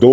2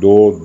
2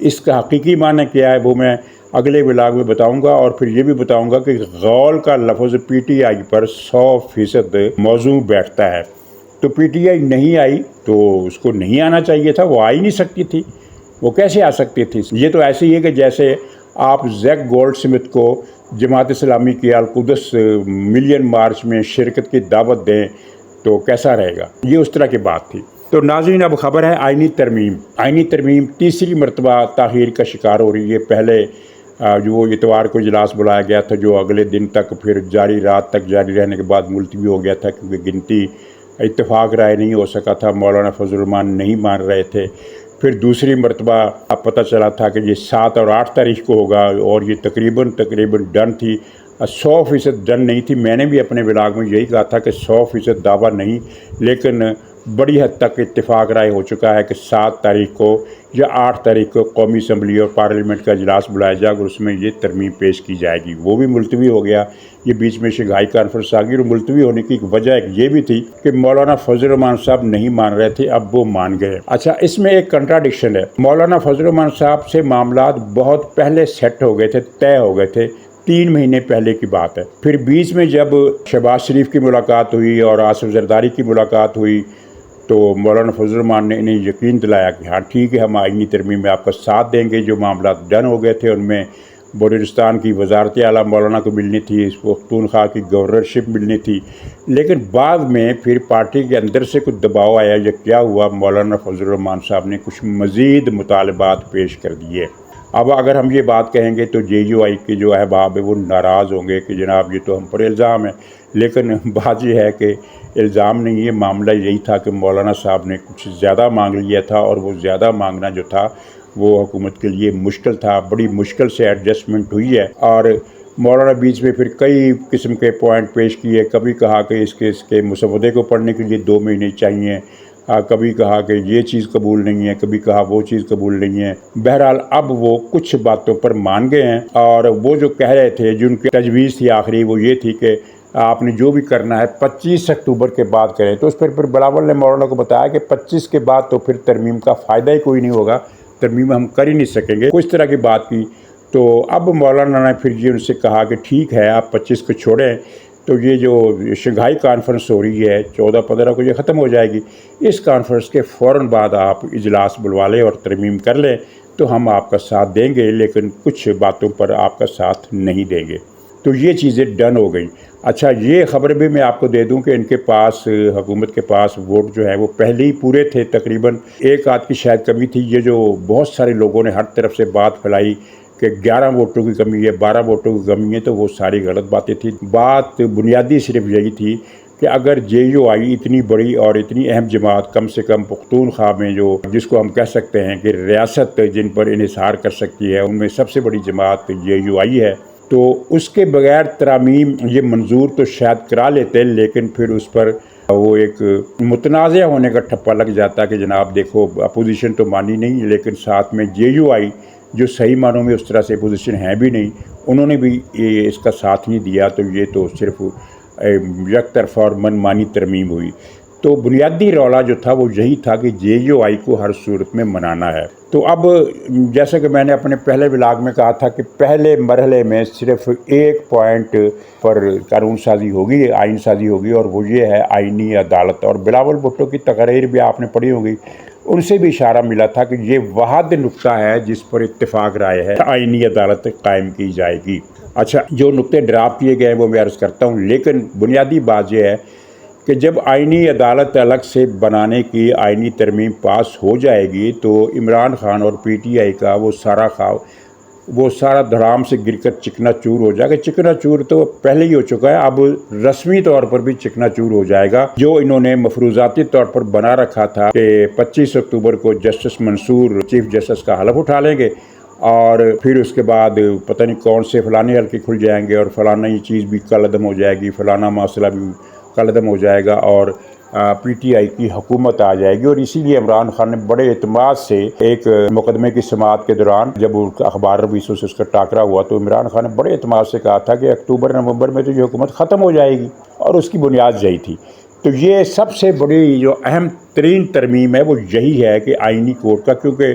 اس کا حقیقی معنی کیا ہے وہ میں اگلے ولاگ میں بتاؤں گا، اور پھر یہ بھی بتاؤں گا کہ غول کا لفظ پی ٹی آئی پر 100% موضوع بیٹھتا ہے۔ تو پی ٹی آئی نہیں آئی تو اس کو نہیں آنا چاہیے تھا، وہ آ ہی نہیں سکتی تھی، وہ کیسے آ سکتی تھی؟ یہ تو ایسے ہی ہے کہ جیسے آپ زیک گولڈ سمتھ کو جماعت اسلامی کی القدس ملین مارچ میں شرکت کی دعوت دیں تو کیسا رہے گا؟ یہ اس طرح کی بات تھی۔ تو ناظرین، اب خبر ہے آئینی ترمیم۔ آئینی ترمیم تیسری مرتبہ تاخیر کا شکار ہو رہی ہے۔ پہلے جو اتوار کو اجلاس بلایا گیا تھا جو اگلے دن تک پھر رات تک جاری رہنے کے بعد ملتوی ہو گیا تھا، کیونکہ گنتی اتفاق رائے نہیں ہو سکا تھا، مولانا فضل الرحمان نہیں مان رہے تھے۔ پھر دوسری مرتبہ اب پتہ چلا تھا کہ یہ 7 اور 8 تاریخ کو ہوگا، اور یہ تقریباً ڈن تھی، 100% ڈن نہیں تھی۔ میں نے بھی اپنے ولاگ میں یہی کہا تھا کہ 100% دعویٰ نہیں، لیکن بڑی حد تک اتفاق رائے ہو چکا ہے کہ 7 تاریخ کو یا 8 تاریخ کو قومی اسمبلی اور پارلیمنٹ کا اجلاس بلایا جائے گا، اور اس میں یہ ترمیم پیش کی جائے گی۔ وہ بھی ملتوی ہو گیا، یہ بیچ میں شنگھائی کانفرنس آ گئی، اور ملتوی ہونے کی ایک وجہ یہ بھی تھی کہ مولانا فضل الرحمان صاحب نہیں مان رہے تھے، اب وہ مان گئے۔ اچھا، اس میں ایک کنٹراڈکشن ہے۔ مولانا فضل الرحمان صاحب سے معاملات بہت پہلے سیٹ ہو گئے تھے، طے ہو گئے تھے، 3 مہینے پہلے کی بات ہے۔ پھر بیچ میں جب شہباز شریف کی ملاقات ہوئی اور آصف زرداری کی ملاقات ہوئی تو مولانا فضل الرحمان نے انہیں یقین دلایا کہ ہاں ٹھیک ہے، ہم آئینی ترمیم میں آپ کا ساتھ دیں گے۔ جو معاملات ڈن ہو گئے تھے ان میں بلوچستان کی وزارت اعلیٰ مولانا کو ملنی تھی، پختونخوا کی گورنرشپ ملنی تھی، لیکن بعد میں پھر پارٹی کے اندر سے کچھ دباؤ آیا یا کیا ہوا، مولانا فضل الرحمان صاحب نے کچھ مزید مطالبات پیش کر دیے۔ اب اگر ہم یہ بات کہیں گے تو جے یو آئی کے جو احباب ہے وہ ناراض ہوں گے کہ جناب یہ تو ہم پر الزام ہے، لیکن بات یہ ہے کہ الزام نہیں، یہ معاملہ یہی تھا کہ مولانا صاحب نے کچھ زیادہ مانگ لیا تھا، اور وہ زیادہ مانگنا جو تھا وہ حکومت کے لیے مشکل تھا، بڑی مشکل سے ایڈجسٹمنٹ ہوئی ہے۔ اور مولانا بیچ میں پھر کئی قسم کے پوائنٹ پیش کیے، کبھی کہا کہ اس کے مسودے کو پڑھنے کے لیے 2 مہینے چاہیے، کبھی کہا کہ یہ چیز قبول نہیں ہے، کبھی کہا وہ چیز قبول نہیں ہے۔ بہرحال اب وہ کچھ باتوں پر مان گئے ہیں، اور وہ جو کہہ رہے تھے، جن کی تجویز تھی آخری، وہ یہ تھی کہ آپ نے جو بھی کرنا ہے 25 اکتوبر کے بعد کریں۔ تو اس پر پھر بلاول نے مولانا کو بتایا کہ 25 کے بعد تو پھر ترمیم کا فائدہ ہی کوئی نہیں ہوگا، ترمیم ہم کر ہی نہیں سکیں گے، کچھ طرح کی بات کی۔ تو اب مولانا نے پھر یہ ان سے کہا کہ ٹھیک ہے، آپ 25 کو چھوڑیں، تو یہ جو شنگھائی کانفرنس ہو رہی ہے 14-15 کو یہ ختم ہو جائے گی، اس کانفرنس کے فوراً بعد آپ اجلاس بلوا لیں اور ترمیم کر لیں تو ہم آپ کا ساتھ دیں گے، لیکن کچھ باتوں پر آپ کا ساتھ نہیں دیں گے۔ تو یہ چیزیں ڈن ہو گئیں۔ اچھا، یہ خبر بھی میں آپ کو دے دوں کہ ان کے پاس، حکومت کے پاس ووٹ جو ہے وہ پہلے ہی پورے تھے، تقریباً 1 آدھ کی شاید کمی تھی۔ یہ جو بہت سارے لوگوں نے ہر طرف سے بات پھیلائی کہ 11 ووٹوں کی کمی ہے، 12 ووٹوں کی کمی ہے، تو وہ ساری غلط باتیں تھیں۔ بات بنیادی صرف یہی تھی کہ اگر جے یو آئی اتنی بڑی اور اتنی اہم جماعت، کم سے کم پختونخوا میں جو جس کو ہم کہہ سکتے ہیں کہ ریاست جن پر انحصار کر سکتی ہے، ان میں سب سے بڑی جماعت جے یو آئی ہے، تو اس کے بغیر ترامیم یہ منظور تو شاید کرا لیتے، لیکن پھر اس پر وہ ایک متنازع ہونے کا ٹھپا لگ جاتا کہ جناب دیکھو اپوزیشن تو مانی نہیں، لیکن ساتھ میں جے یو آئی جو صحیح معنوں میں اس طرح سے اپوزیشن ہے بھی نہیں، انہوں نے بھی اس کا ساتھ نہیں دیا، تو یہ تو صرف یک طرفہ اور من مانی ترمیم ہوئی۔ تو بنیادی رولا جو تھا وہ یہی تھا کہ جے یو آئی کو ہر صورت میں منانا ہے۔ تو اب جیسا کہ میں نے اپنے پہلے ولاگ میں کہا تھا کہ پہلے مرحلے میں صرف ایک پوائنٹ پر قانون سازی ہوگی، آئین سازی ہوگی، اور وہ یہ ہے آئینی عدالت۔ اور بلاول بھٹو کی تقریر بھی آپ نے پڑھی ہوگی، ان سے بھی اشارہ ملا تھا کہ یہ واحد نقطہ ہے جس پر اتفاق رائے ہے، آئینی عدالت قائم کی جائے گی۔ اچھا، جو نقطے ڈراپ کیے گئے وہ میں عرض کرتا ہوں، لیکن بنیادی بات یہ ہے کہ جب آئینی عدالت الگ سے بنانے کی آئینی ترمیم پاس ہو جائے گی تو عمران خان اور پی ٹی آئی کا وہ سارا دھڑام سے گر کر چکنا چور ہو جائے گا۔ چکنا چور تو پہلے ہی ہو چکا ہے، اب رسمی طور پر بھی چکنا چور ہو جائے گا۔ جو انہوں نے مفروضاتی طور پر بنا رکھا تھا کہ 25 اکتوبر کو جسٹس منصور چیف جسٹس کا حلف اٹھا لیں گے، اور پھر اس کے بعد پتہ نہیں کون سے فلانے حلقے کھل جائیں گے، اور فلانا یہ چیز بھی کل عدم ہو جائے گی، فلانا مسئلہ بھی کل عدم ہو جائے گا، اور پی ٹی آئی کی حکومت آ جائے گی۔ اور اسی لیے عمران خان نے بڑے اعتماد سے ایک مقدمے کی سماعت کے دوران جب اخبار رئیسوں سے اس کا ٹاکرا ہوا تو عمران خان نے بڑے اعتماد سے کہا تھا کہ اکتوبر نومبر میں تو یہ حکومت ختم ہو جائے گی، اور اس کی بنیاد یہی تھی۔ تو یہ سب سے بڑی جو اہم ترین ترمیم ہے وہ یہی ہے کہ آئینی کورٹ کا، کیونکہ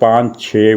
5-6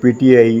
PTI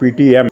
PTM,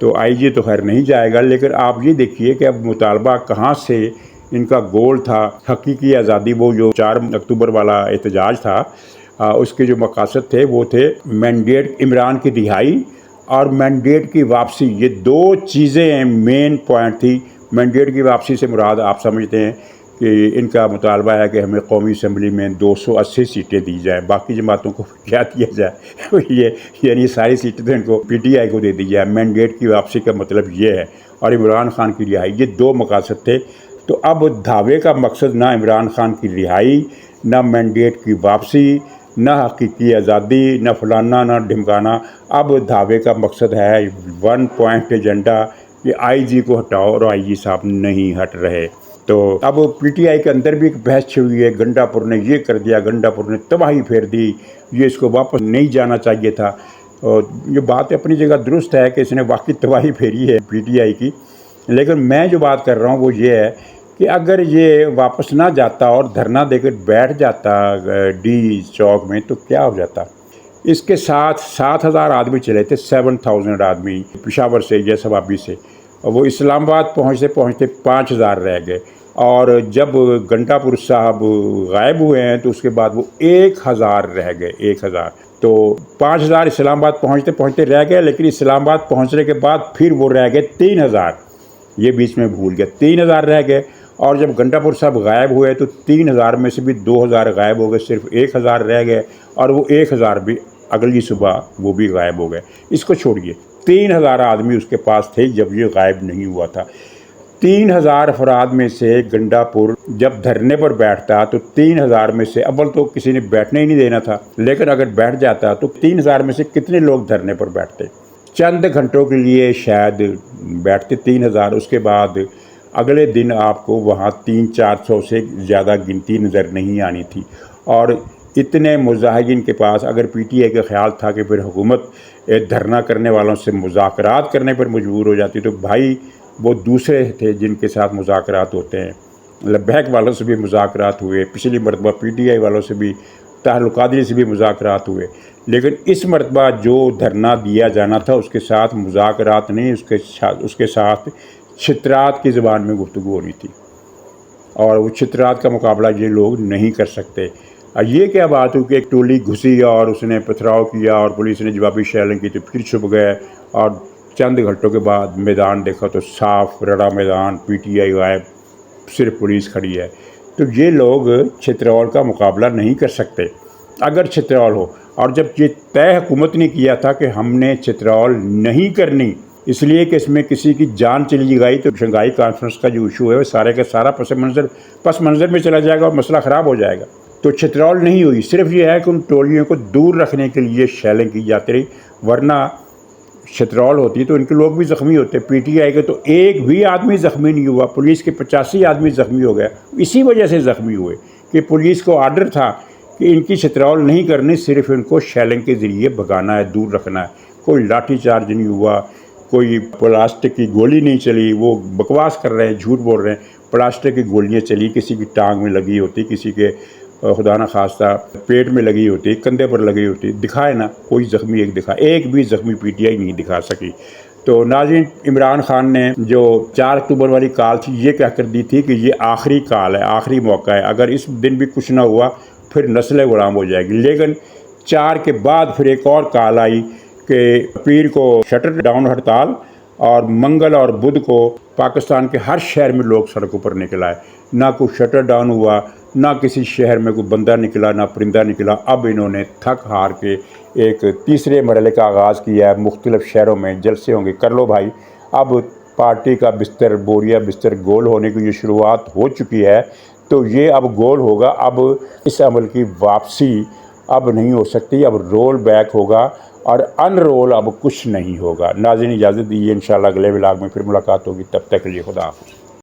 تو آئی جی تو خیر نہیں جائے گا، لیکن آپ یہ دیکھیے کہ اب مطالبہ کہاں سے ان کا گول تھا حقیقی آزادی، وہ جو 4 اکتوبر والا احتجاج تھا، اس کے جو مقاصد تھے وہ تھے مینڈیٹ عمران کی رہائی اور مینڈیٹ کی واپسی۔ یہ 2 چیزیں مین پوائنٹ تھی۔ مینڈیٹ کی واپسی سے مراد آپ سمجھتے ہیں کہ ان کا مطالبہ ہے کہ ہمیں قومی اسمبلی میں 280 سیٹیں دی جائیں، باقی جماعتوں کو کیا دیا جائے یعنی ساری سیٹیں تو ان کو پی ٹی آئی کو دے دی جائے۔ مینڈیٹ کی واپسی کا مطلب یہ ہے، اور عمران خان کی رہائی، یہ 2 مقاصد تھے۔ تو اب دھاوے کا مقصد نہ عمران خان کی رہائی، نہ مینڈیٹ کی واپسی، نہ حقیقی آزادی، نہ فلانا نہ ڈھمکانا۔ اب دھاوے کا مقصد ہے 1 پوائنٹ ایجنڈا کہ آئی جی کو ہٹاؤ، اور آئی جی صاحب نہیں ہٹ رہے۔ تو اب پی ٹی آئی کے اندر بھی ایک بحث چھڑی ہے، گنڈا پور نے یہ کر دیا، گنڈا پور نے تباہی پھیر دی، یہ اس کو واپس نہیں جانا چاہیے تھا۔ اور یہ بات اپنی جگہ درست ہے کہ اس نے واقعی تباہی پھیری ہے پی ٹی آئی کی، لیکن میں جو بات کر رہا ہوں وہ یہ ہے کہ اگر یہ واپس نہ جاتا اور دھرنا دے کر بیٹھ جاتا ڈی چوک میں تو کیا ہو جاتا۔ اس کے ساتھ 7,000 آدمی چلے تھے، 7,000 آدمی پشاور سے یا سوابی سے، اور وہ اسلام آباد پہنچتے پہنچتے 5,000 رہ گئے، اور جب گھنٹا پور صاحب غائب ہوئے ہیں تو اس کے بعد وہ 1,000 رہ گئے، 1,000۔ تو 5,000 اسلام آباد پہنچتے پہنچتے رہ گئے، لیکن اسلام آباد پہنچنے کے بعد پھر وہ رہ گئے 3,000، یہ بیچ میں بھول گیا، 3,000 رہ گئے۔ اور جب گھنٹا پور صاحب غائب ہوئے تو 3,000 میں سے بھی 2,000 غائب ہو گئے، صرف 1,000 رہ گئے، اور وہ 1,000 بھی اگلی صبح وہ بھی غائب ہو گئے۔ اس کو چھوڑیے، 3,000 آدمی اس کے پاس تھے جب یہ غائب نہیں ہوا تھا۔ 3,000 افراد میں سے گنڈا پور جب دھرنے پر بیٹھتا تو 3,000 میں سے اول تو کسی نے بیٹھنے ہی نہیں دینا تھا، لیکن اگر بیٹھ جاتا تو 3,000 میں سے کتنے لوگ دھرنے پر بیٹھتے؟ چند گھنٹوں کے لیے شاید بیٹھتے 3,000، اس کے بعد اگلے دن آپ کو وہاں 300-400 سے زیادہ گنتی نظر نہیں آنی تھی۔ اور اتنے مظاہرین کے پاس اگر پی ٹی آئی کا خیال تھا کہ پھر حکومت دھرنا کرنے والوں سے مذاکرات کرنے پر مجبور ہو جاتی، تو بھائی وہ دوسرے تھے جن کے ساتھ مذاکرات ہوتے ہیں۔ لبیک والوں سے بھی مذاکرات ہوئے، پچھلی مرتبہ پی ٹی آئی والوں سے بھی، طاہر القادری سے بھی مذاکرات ہوئے، لیکن اس مرتبہ جو دھرنا دیا جانا تھا اس کے ساتھ مذاکرات نہیں، اس کے ساتھ چھترات کی زبان میں گفتگو ہونی تھی، اور وہ چھترات کا مقابلہ یہ لوگ نہیں کر سکتے۔ یہ کیا بات ہوئی کہ ایک ٹولی گھسی اور اس نے پتھراؤ کیا اور پولیس نے جوابی شیلنگ کی تو پھر چھپ گئے، اور چند گھنٹوں کے بعد میدان دیکھا تو صاف رڑا میدان، پی ٹی آئی غائب، صرف پولیس کھڑی ہے۔ تو یہ لوگ چھترول کا مقابلہ نہیں کر سکتے اگر چھترول ہو۔ اور جب یہ طے حکومت نے کیا تھا کہ ہم نے چھترول نہیں کرنی، اس لیے کہ اس میں کسی کی جان چلی گئی تو شنگھائی کانفرنس کا جو ایشو ہے وہ سارے کا سارا پس منظر میں چلا جائے گا اور مسئلہ خراب ہو جائے گا۔ تو چھترول نہیں ہوئی، صرف یہ ہے کہ ان ٹولیوں کو دور رکھنے کے لیے شیلنگ کی جاتی رہی، ورنہ چھترول ہوتی تو ان کے لوگ بھی زخمی ہوتے۔ پی ٹی آئی کے تو ایک بھی آدمی زخمی نہیں ہوا، پولیس کے 85 آدمی زخمی ہو گئے، اسی وجہ سے زخمی ہوئے کہ پولیس کو آرڈر تھا کہ ان کی چھترول نہیں کرنی، صرف ان کو شیلنگ کے ذریعے بھگانا ہے، دور رکھنا ہے۔ کوئی لاٹھی چارج نہیں ہوا، کوئی پلاسٹک کی گولی نہیں چلی، وہ بکواس کر رہے ہیں، جھوٹ بول رہے ہیں۔ پلاسٹک کی گولیاں چلی، کسی کی ٹانگ میں لگی ہوتی، کسی کے خدا نہ خواستہ پیٹ میں لگی ہوتی، کندھے پر لگی ہوتی، دکھائے نا کوئی زخمی، ایک بھی زخمی پی ٹی آئی نہیں دکھا سکی۔ تو ناظرین، عمران خان نے جو 4 اکتوبر والی کال تھی یہ کہہ کر دی تھی کہ یہ آخری کال ہے، آخری موقع ہے، اگر اس دن بھی کچھ نہ ہوا پھر نسل غلام ہو جائے گی۔ لیکن 4 کے بعد پھر ایک اور کال آئی کہ پیر کو شٹر ڈاؤن ہڑتال، اور منگل اور بدھ کو پاکستان کے ہر شہر میں لوگ سڑکوں پر نکل آئے، نہ کوئی شٹر ڈاؤن ہوا، نہ کسی شہر میں کوئی بندہ نکلا، نہ پرندہ نکلا۔ اب انہوں نے تھک ہار کے ایک تیسرے مرحلے کا آغاز کیا ہے، مختلف شہروں میں جلسے ہوں گے، کر لو بھائی۔ اب پارٹی کا بستر، بوریا بستر گول ہونے کی یہ شروعات ہو چکی ہے، تو یہ اب گول ہوگا۔ اب اس عمل کی واپسی اب نہیں ہو سکتی، اب رول بیک ہوگا، اور ان رول اب کچھ نہیں ہوگا۔ ناظرین اجازت دیجیے، انشاءاللہ اگلے ولاگ میں پھر ملاقات ہوگی، تب تک کے لیے خدا حافظ۔